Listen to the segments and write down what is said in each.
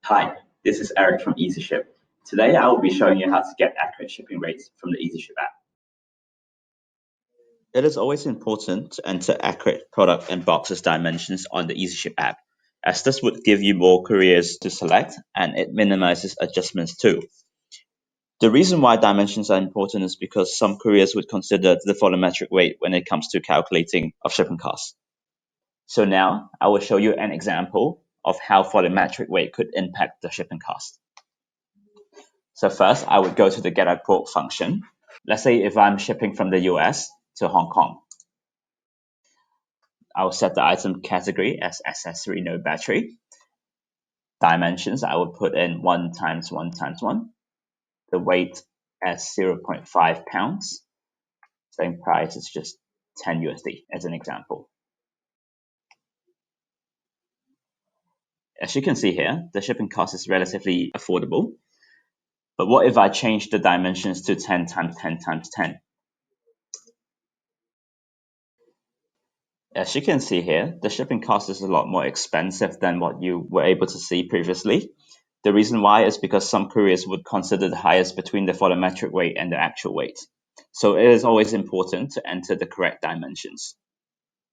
Hi, this is Eric from Easyship. Today I will be showing you how to get accurate shipping rates from the Easyship app. It is always important to enter accurate product and boxes dimensions on the Easyship app, as this would give you more couriers to select and it minimizes adjustments too. The reason why dimensions are important is because some couriers would consider the volumetric weight when it comes to calculating of shipping costs. So now I will show you an example of how volumetric weight could impact the shipping cost. So first, I would go to the get a quote function. Let's say if I'm shipping from the US to Hong Kong, I'll set the item category as accessory no battery. Dimensions, I will put in 1 times 1 times 1. The weight as 0.5 pounds. Selling price is just 10 USD as an example. As you can see here, the shipping cost is relatively affordable. But what if I change the dimensions to 10 times 10 times 10? As you can see here, the shipping cost is a lot more expensive than what you were able to see previously. The reason why is because some couriers would consider the highest between the volumetric weight and the actual weight. So it is always important to enter the correct dimensions.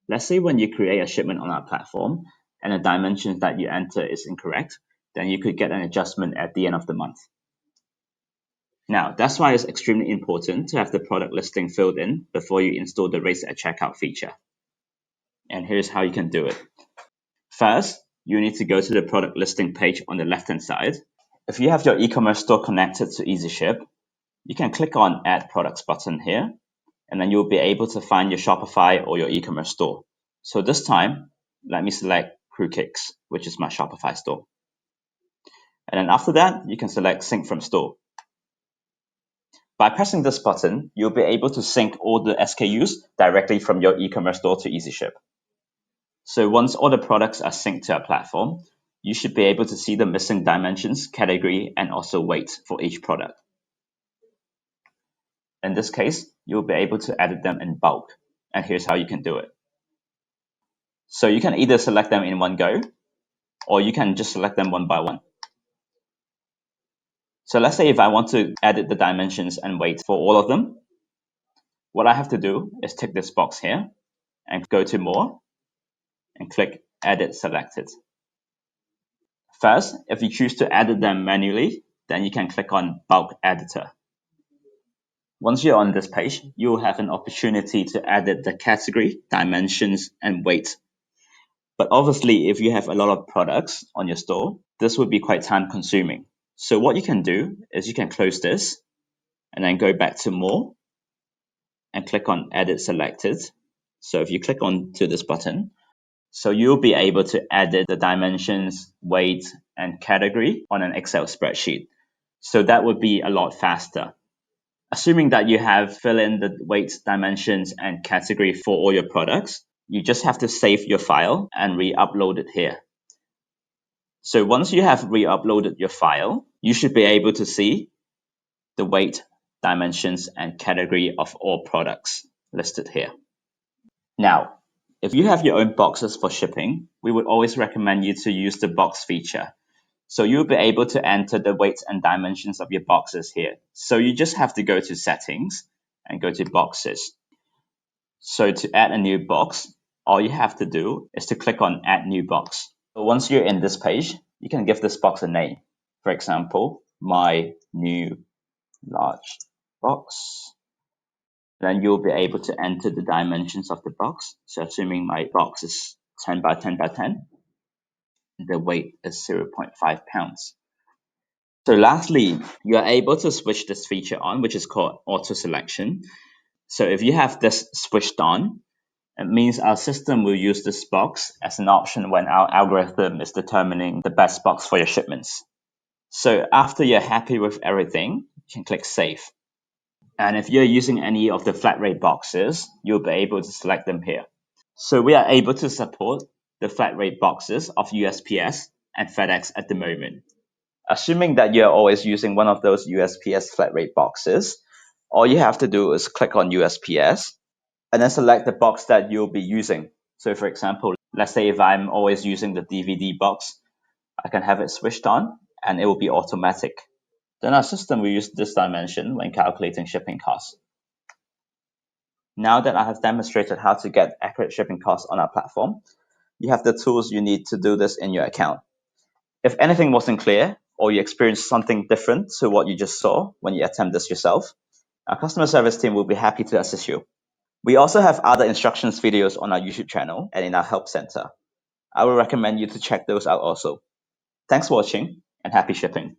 Let's say when you create a shipment on our platform and the dimensions that you enter is incorrect, then you could get an adjustment at the end of the month. Now, that's why it's extremely important to have the product listing filled in before you install the rates at checkout feature. And here's how you can do it. First, you need to go to the product listing page on the left-hand side. If you have your e-commerce store connected to Easyship, you can click on Add Products button here, and then you'll be able to find your Shopify or your e-commerce store. So this time, let me select Crew Cakes, which is my Shopify store. And then after that, you can select Sync from Store. By pressing this button, you'll be able to sync all the SKUs directly from your e-commerce store to Easyship. So once all the products are synced to our platform, you should be able to see the missing dimensions, category, and also weight for each product. In this case, you'll be able to edit them in bulk, and here's how you can do it. So you can either select them in one go, or you can just select them one by one. So let's say if I want to edit the dimensions and weight for all of them, what I have to do is tick this box here and go to More and click Edit Selected. First, if you choose to edit them manually, then you can click on Bulk Editor. Once you're on this page, you will have an opportunity to edit the category, dimensions, and weight. But obviously, if you have a lot of products on your store, this would be quite time consuming. So what you can do is you can close this and then go back to More and click on Edit Selected. So if you click on to this button, so you'll be able to edit the dimensions, weight, and category on an Excel spreadsheet. So that would be a lot faster. Assuming that you have fill in the weight, dimensions, and category for all your products, you just have to save your file and re-upload it here. So once you have re-uploaded your file, you should be able to see the weight, dimensions, and category of all products listed here. Now, if you have your own boxes for shipping, we would always recommend you to use the box feature. So you'll be able to enter the weights and dimensions of your boxes here. So you just have to go to Settings and go to Boxes. So to add a new box, all you have to do is to click on Add New Box. So once you're in this page, you can give this box a name. For example, My New Large Box. Then you'll be able to enter the dimensions of the box. So assuming my box is 10 by 10 by 10, the weight is 0.5 pounds. So lastly, you are able to switch this feature on, which is called auto selection. So if you have this switched on, it means our system will use this box as an option when our algorithm is determining the best box for your shipments. So after you're happy with everything, you can click Save. And if you're using any of the flat rate boxes, you'll be able to select them here. So we are able to support the flat rate boxes of USPS and FedEx at the moment. Assuming that you're always using one of those USPS flat rate boxes, all you have to do is click on USPS and then select the box that you'll be using. So for example, let's say if I'm always using the DVD box, I can have it switched on and it will be automatic. Then our system will use this dimension when calculating shipping costs. Now that I have demonstrated how to get accurate shipping costs on our platform, you have the tools you need to do this in your account. If anything wasn't clear, or you experienced something different to what you just saw when you attempt this yourself, our customer service team will be happy to assist you. We also have other instructions videos on our YouTube channel and in our help center. I would recommend you to check those out also. Thanks for watching and happy shipping.